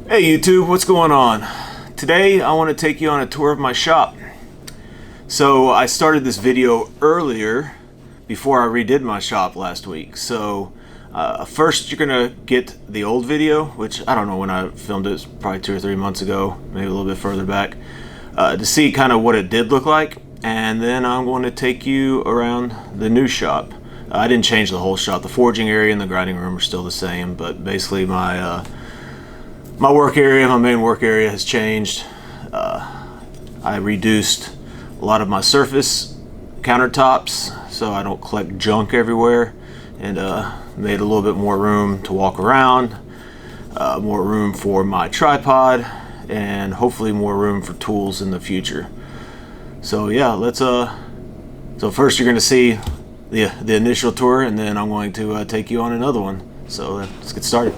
Hey YouTube, what's going on? Today I want to take you on a tour of my shop. So I started this video earlier before I redid my shop last week. So first you're gonna get the old video, which I don't know when I filmed it, it's probably 2 or 3 months ago, maybe a little bit further back, to see kind of what it did look like. And then I'm going to take you around the new shop. I didn't change the whole shop. The forging area and the grinding room are still the same, but basically my work area, my main work area has changed. I reduced a lot of my surface countertops so I don't collect junk everywhere, and made a little bit more room to walk around, more room for my tripod, and hopefully more room for tools in the future. So yeah, let's so first you're gonna see the initial tour, and then I'm going to take you on another one. So let's get started.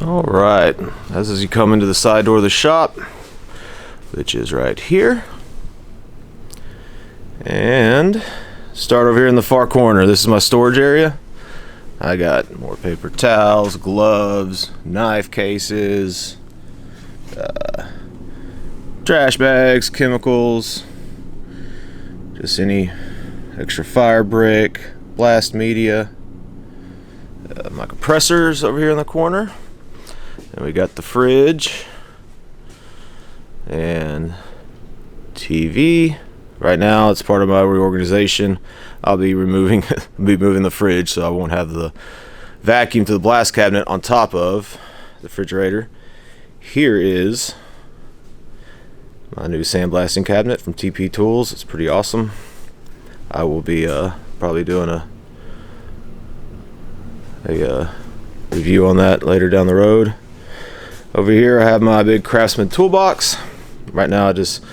Alright, as you come into the side door of the shop, which is right here, and start over here in the far corner. This is my storage area. I got more paper towels, gloves, knife cases, trash bags, chemicals, just any extra fire brick, blast media, my compressors over here in the corner. And we got the fridge and TV. Right now it's part of my reorganization. I'll be moving the fridge, so I won't have the vacuum to the blast cabinet on top of the refrigerator. Here is my new sandblasting cabinet from TP Tools. It's pretty awesome. I will be probably doing a review on that later down the road. Over here I have my big Craftsman toolbox. Right now I just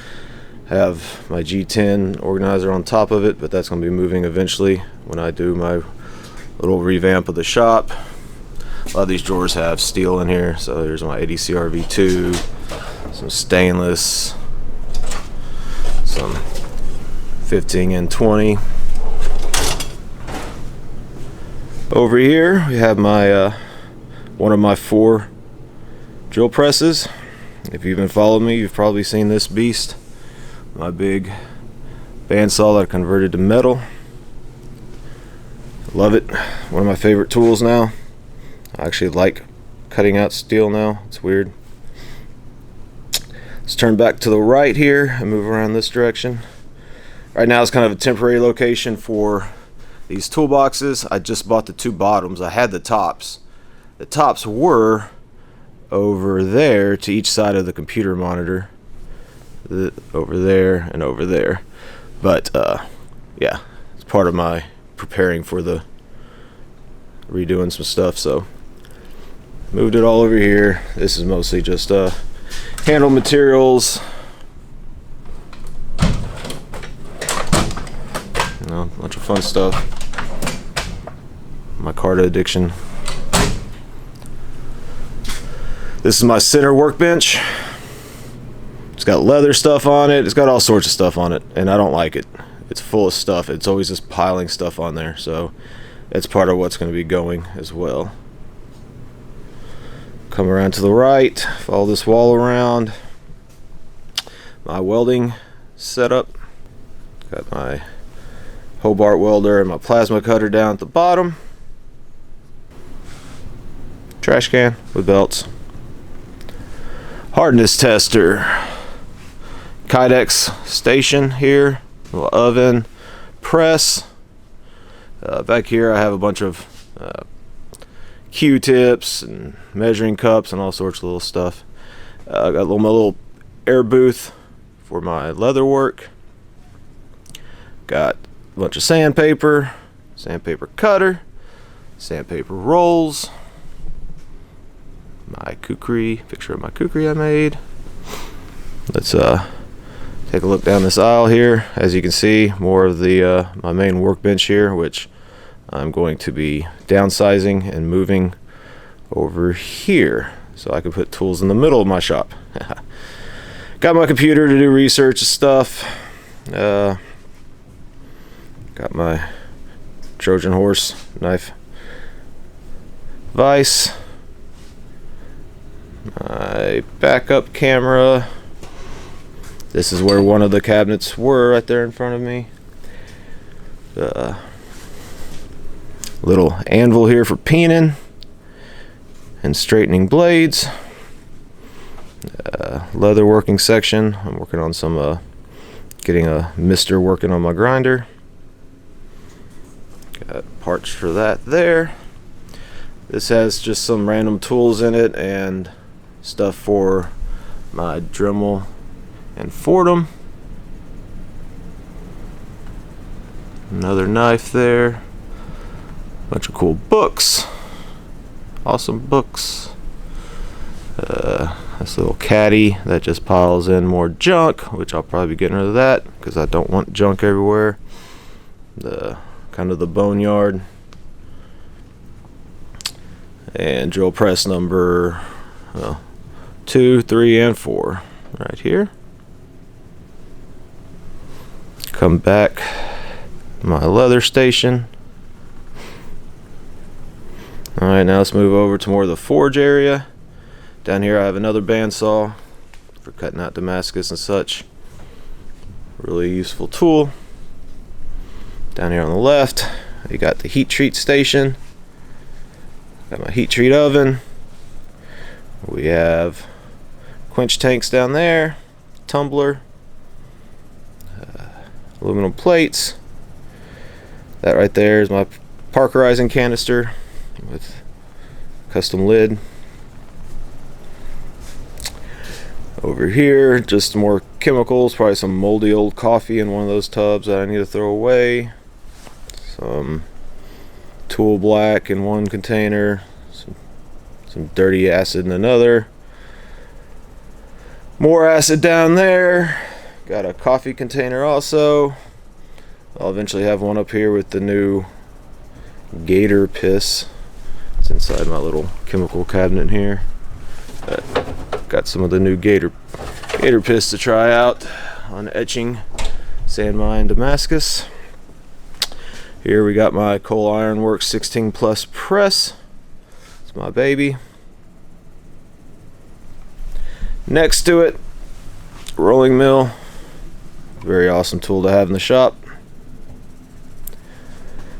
have my G10 organizer on top of it, but that's going to be moving eventually when I do my little revamp of the shop. A lot of these drawers have steel in here, so there's my ADCR V2, some stainless, some 15 and 20. Over here we have my one of my 4 drill presses. If you've been following me, you've probably seen this beast, my big bandsaw that I converted to metal. Love it. One of my favorite tools now. I actually like cutting out steel now. It's weird. Let's turn back to the right here and move around this direction. Right now it's kind of a temporary location for these toolboxes. I just bought the 2 bottoms. I had the tops. The tops were over there to each side of the computer monitor, over there and over there, but yeah, it's part of my preparing for the redoing some stuff, so moved it all over here. This is mostly just handle materials, you know, a bunch of fun stuff. My Carta addiction. This is my center workbench. It's got leather stuff on it. It's got all sorts of stuff on it, and I don't like it. It's full of stuff. It's always just piling stuff on there, so it's part of what's going to be going as well. Come around to the right, follow this wall around. My welding setup. Got my Hobart welder and my plasma cutter down at the bottom. Trash can with belts. Hardness tester, Kydex station here, little oven, press. Back here I have a bunch of Q-tips and measuring cups and all sorts of little stuff. I got my little air booth for my leather work. Got bunch of sandpaper, sandpaper cutter, sandpaper rolls, my kukri, picture of my kukri I made. Let's take a look down this aisle here. As you can see, more of the my main workbench here, which I'm going to be downsizing and moving over here so I can put tools in the middle of my shop. Got my computer to do research and stuff. Got my Trojan horse knife vise, my backup camera. This is where one of the cabinets were, right there in front of me. Little anvil here for peening and straightening blades. Leather working section. I'm working on some getting a mister working on my grinder. Got parts for that there. This has just some random tools in it and stuff for my Dremel and Fordham. Another knife there. Bunch of cool books. Awesome books. This little caddy that just piles in more junk, which I'll probably be getting rid of that because I don't want junk everywhere. The kind of the boneyard. And drill press number 2, 3, and 4 right here. Come back, my leather station. Alright, now let's move over to more of the forge area. Down here I have another bandsaw for cutting out Damascus and such. Really useful tool. Down here on the left, you got the heat treat station. Got my heat treat oven. We have quench tanks down there, tumbler, aluminum plates. That right there is my Parkerizing canister with custom lid. Over here, just more chemicals, probably some moldy old coffee in one of those tubs that I need to throw away. Some tool black in one container, some dirty acid in another. More acid down there. Got a coffee container also. I'll eventually have one up here with the new gator piss. It's inside my little chemical cabinet here. Got some of the new gator piss to try out on etching sand mine Damascus. Here we got my Coal Iron Works 16 plus press. It's my baby. Next to it, rolling mill. Very awesome tool to have in the shop.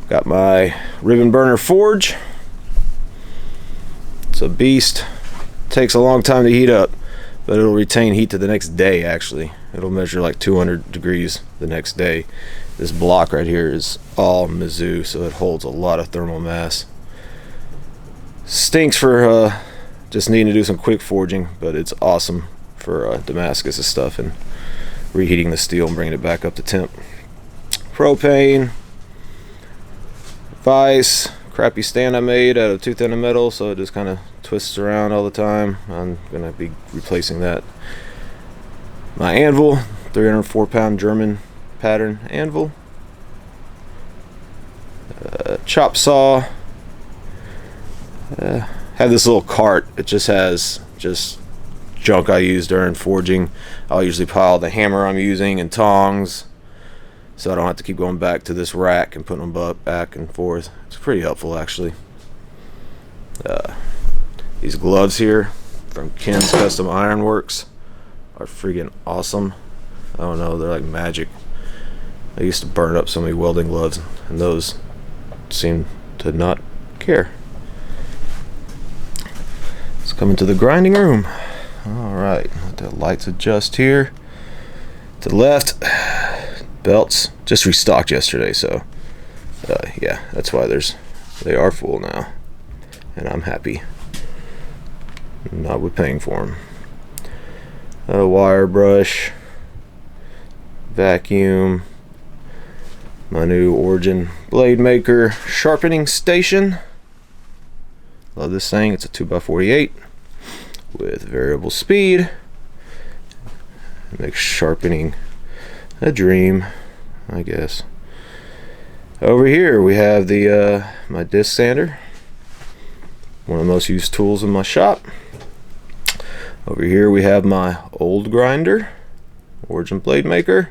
Got my ribbon burner forge. It's a beast. Takes a long time to heat up, but it'll retain heat to the next day. Actually, it'll measure like 200 degrees the next day. This block right here is all Mizzou, so it holds a lot of thermal mass. Stinks for just needing to do some quick forging, but it's awesome for Damascus and stuff and reheating the steel and bringing it back up to temp. Propane, vise, crappy stand I made out of tooth and metal, so it just kind of twists around all the time. I'm gonna be replacing that. My anvil, 304-pound German pattern anvil. Chop saw. Have this little cart. It just has junk I use during forging. I'll usually pile the hammer I'm using and tongs, so I don't have to keep going back to this rack and putting them back and forth. It's pretty helpful actually. These gloves here from Ken's Custom Iron Works are freaking awesome. I don't know, they're like magic. I used to burn up so many welding gloves, and those seem to not care. Let's come into the grinding room. Alright, let the lights adjust here. To the left, belts. Just restocked yesterday, so yeah, that's why they are full now. And I'm happy. Not with paying for them. A wire brush, vacuum, My new Origin blade maker sharpening station. Love this thing. It's a 2x48 with variable speed. It makes sharpening a dream, I guess. Over here we have the my disc sander, one of the most used tools in my shop. Over here we have my old grinder, Origin blade maker.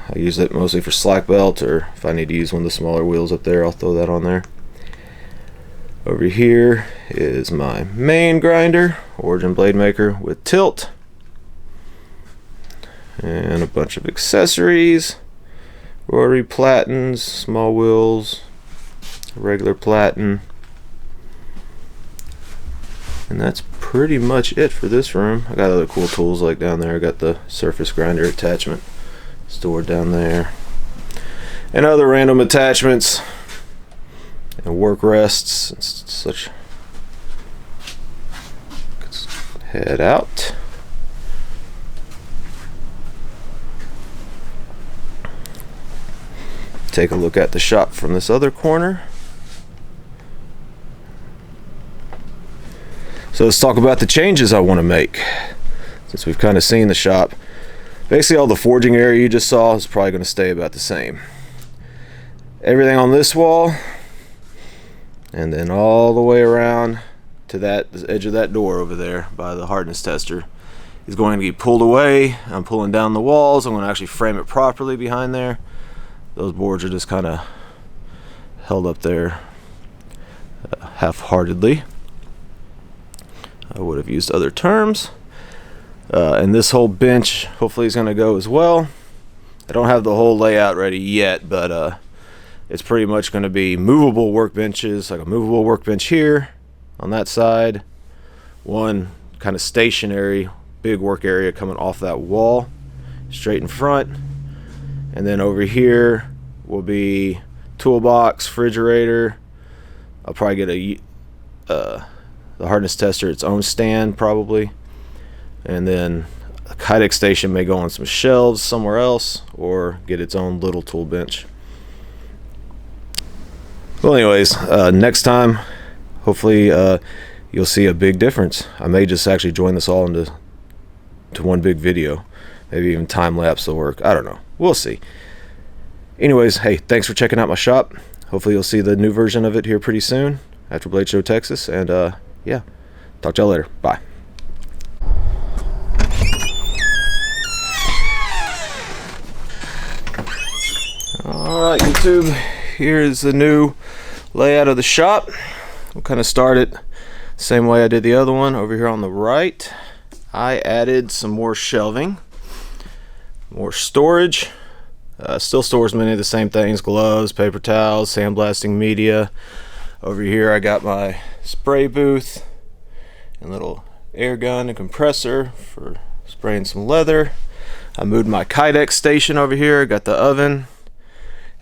I use it mostly for slack belt, or if I need to use one of the smaller wheels up there, I'll throw that on there. Over here is my main grinder, Origin blade maker with tilt, and a bunch of accessories, rotary platens, small wheels, regular platen, and that's pretty much it for this room. I got other cool tools like down there. I got the surface grinder attachment stored down there, and other random attachments and work rests and such. Let's head out. Take a look at the shop from this other corner. So let's talk about the changes I want to make, since we've kind of seen the shop. Basically all the forging area you just saw is probably going to stay about the same. Everything on this wall, and then all the way around to the edge of that door over there by the hardness tester is going to be pulled away. I'm pulling down the walls. I'm going to actually frame it properly behind there. Those boards are just kind of held up there half-heartedly. I would have used other terms. And this whole bench hopefully is going to go as well. I don't have the whole layout ready yet, but it's pretty much going to be movable workbenches, like a movable workbench here on that side, one kind of stationary big work area coming off that wall straight in front, and then over here will be toolbox, refrigerator. I'll probably get the hardness tester its own stand probably, and then a Kydex station may go on some shelves somewhere else or get its own little tool bench. Well, anyways, next time hopefully you'll see a big difference. I may just actually join this all into one big video, maybe even time lapse the work. I don't know, we'll see. Anyways, hey, thanks for checking out my shop. Hopefully you'll see the new version of it here pretty soon after Blade Show Texas, and yeah, talk to y'all later. Bye. Alright, YouTube, here's the new layout of the shop. We'll kind of start it the same way I did the other one. Over here on the right, I added some more shelving, more storage. Still stores many of the same things: gloves, paper towels, sandblasting media. Over here I got my spray booth and little air gun and compressor for spraying some leather. I moved my Kydex station over here. I got the oven,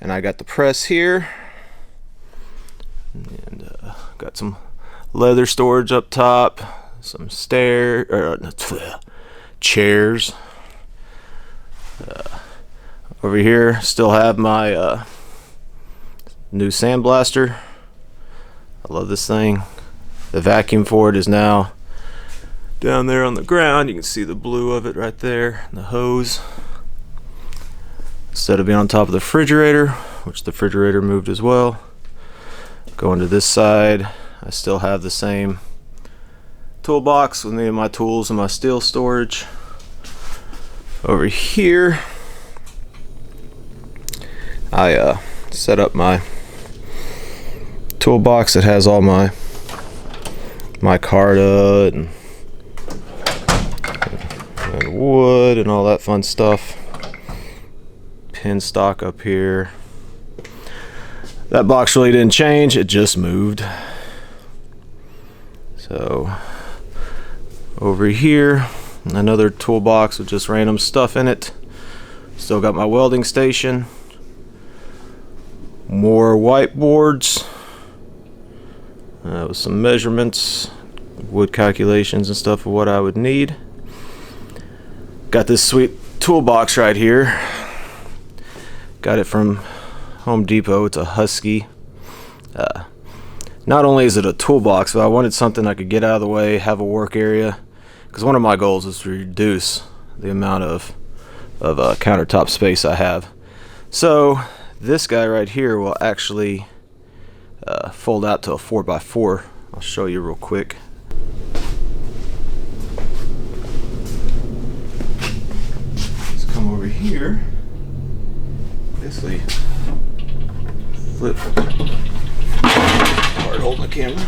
and I got the press here, and got some leather storage up top, some chairs. Over here still have my new sandblaster. I love this thing. The vacuum for it is now down there on the ground. You can see the blue of it right there, and the hose. Instead of being on top of the refrigerator, which the refrigerator moved as well. Going to this side, I still have the same toolbox with any of my tools and my steel storage. Over here, I set up my toolbox that has all my micarta and wood and all that fun stuff. Pin stock up here. That box really didn't change, it just moved. So over here, another toolbox with just random stuff in it. Still got my welding station, more whiteboards with some measurements, wood calculations and stuff of what I would need. Got this sweet toolbox right here. Got it from Home Depot. It's a Husky. Not only is it a toolbox, but I wanted something I could get out of the way, have a work area, because one of my goals is to reduce the amount of countertop space I have. So this guy right here will actually fold out to a 4x4. I'll show you real quick. Let's come over here. Basically flip. Hard holding the camera.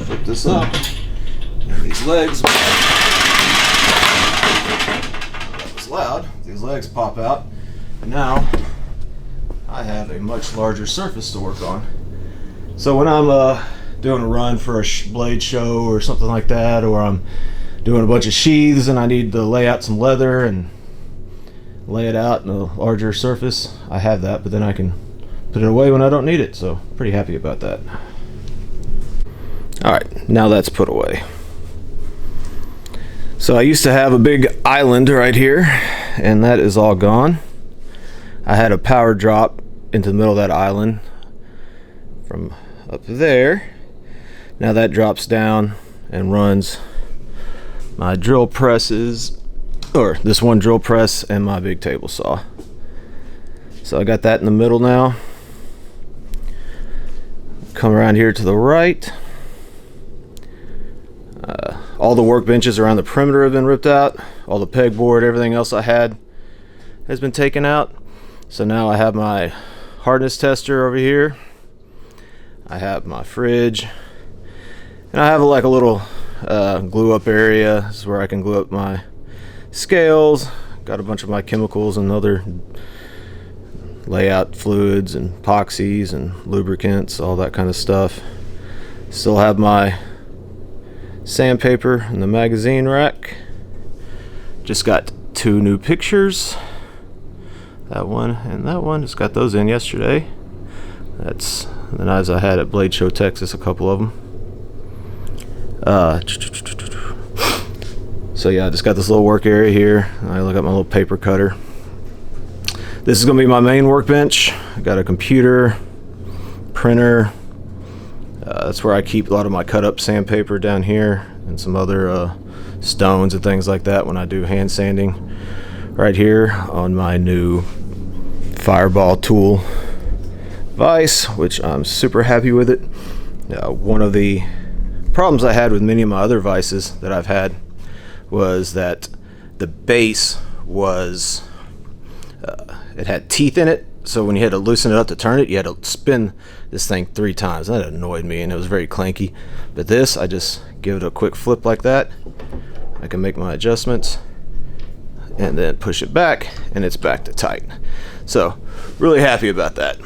Flip this up. And these legs. That was loud. These legs pop out. And now I have a much larger surface to work on. So when I'm doing a run for a blade show or something like that, or I'm doing a bunch of sheaths and I need to lay out some leather and lay it out in a larger surface, I have that, but then I can put it away when I don't need it. So pretty happy about that. Alright, now that's put away. So I used to have a big island right here, and that is all gone. I had a power drop into the middle of that island from up there. Now that drops down and runs my drill presses, or this one drill press and my big table saw. So I got that in the middle now. Come around here to the right. All the workbenches around the perimeter have been ripped out. All the pegboard, everything else I had has been taken out. So now I have my hardness tester over here. I have my fridge. And I have like a little glue up area. This is where I can glue up my scales. Got a bunch of my chemicals and other layout fluids and epoxies and lubricants, all that kind of stuff. Still have my sandpaper in the magazine rack. Just got 2 new pictures. That one and that one. Just got those in yesterday. That's the knives I had at Blade Show, Texas, a couple of them. So yeah, I just got this little work area here. I look at my little paper cutter. This is gonna be my main workbench. I got a computer, printer. That's where I keep a lot of my cut up sandpaper down here, and some other stones and things like that when I do hand sanding. Right here on my new Fireball tool vise, which I'm super happy with it. One of the problems I had with many of my other vices that I've had was that the base was it had teeth in it, so when you had to loosen it up to turn it, you had to spin this thing 3 times. That annoyed me, and it was very clanky. But this, I just give it a quick flip like that. I can make my adjustments and then push it back, and it's back to tight. So really happy about that.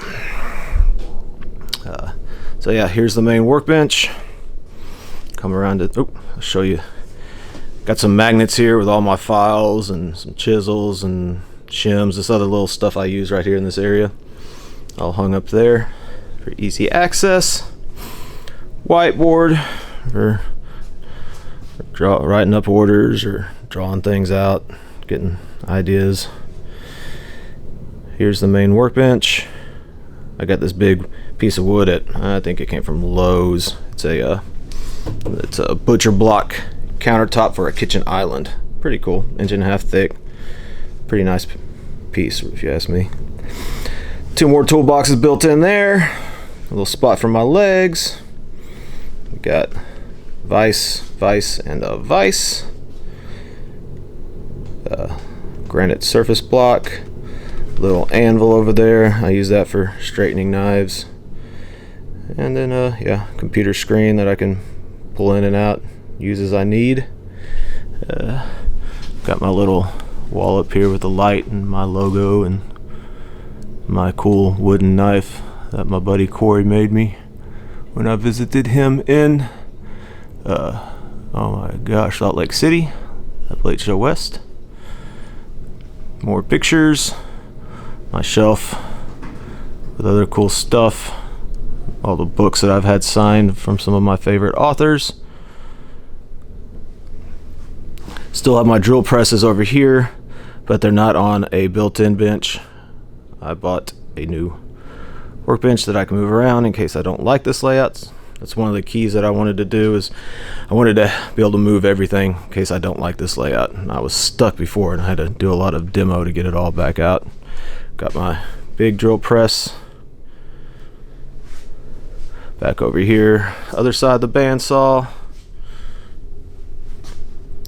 So yeah, here's the main workbench. Come around to, I'll show you. Got some magnets here with all my files and some chisels and shims, this other little stuff I use right here in this area, all hung up there for easy access. Whiteboard for writing up orders or drawing things out, getting ideas. Here's the main workbench. I got this big piece of wood at, I think it came from Lowe's. It's a butcher block countertop for a kitchen island. Pretty cool, 1.5 inch thick. Pretty nice piece, if you ask me. 2 more toolboxes built in there. A little spot for my legs. We got vise, and a vise. Granite surface block. Little anvil over there. I use that for straightening knives. And then, yeah, computer screen that I can pull in and out, use as I need. Got my little wall up here with the light and my logo and my cool wooden knife that my buddy Corey made me when I visited him in oh my gosh, Salt Lake City at Blade Show West. More pictures, my shelf with other cool stuff, all the books that I've had signed from some of my favorite authors. Still have my drill presses over here, but they're not on a built-in bench. I bought a new workbench that I can move around in case I don't like this layout. That's one of the keys that I wanted to do, is I wanted to be able to move everything in case I don't like this layout. And I was stuck before and I had to do a lot of demo to get it all back out. Got my big drill press back over here, other side of the bandsaw.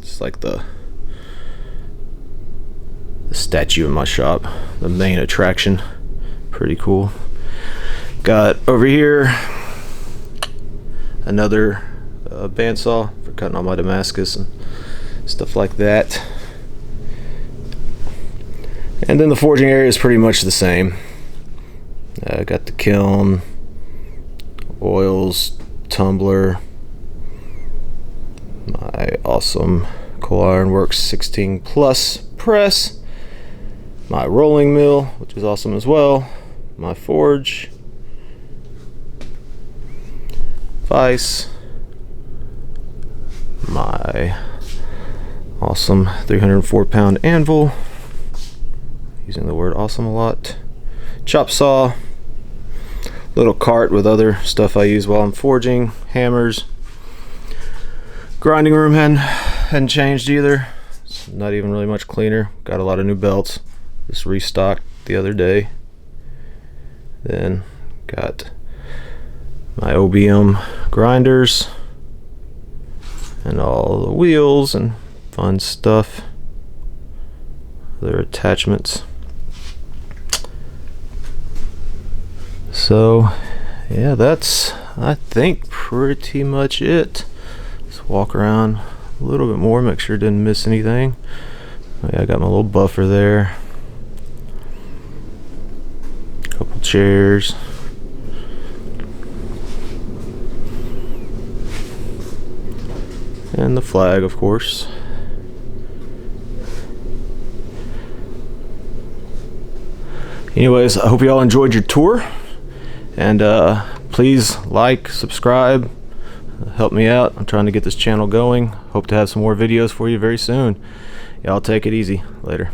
Just like the statue in my shop, the main attraction. Pretty cool. Got over here another bandsaw for cutting all my Damascus and stuff like that. And then the forging area is pretty much the same. I got the kiln, oils, tumbler, my awesome Coal Iron Works 16 Plus press, my rolling mill, which is awesome as well, my forge, vise, my awesome 304-pound anvil, using the word awesome a lot, chop saw, little cart with other stuff I use while I'm forging, hammers. Grinding room hadn't changed either. It's not even really much cleaner. Got a lot of new belts. Just restocked the other day. Then got my OBM grinders and all the wheels and fun stuff. Other attachments. So yeah, that's, I think, pretty much it. Let's walk around a little bit more, make sure I didn't miss anything. Oh, yeah, I got my little buffer there. Couple chairs. And the flag, of course. Anyways, I hope you all enjoyed your tour. And please like, subscribe, help me out. I'm trying to get this channel going. Hope to have some more videos for you very soon. Y'all take it easy. Later.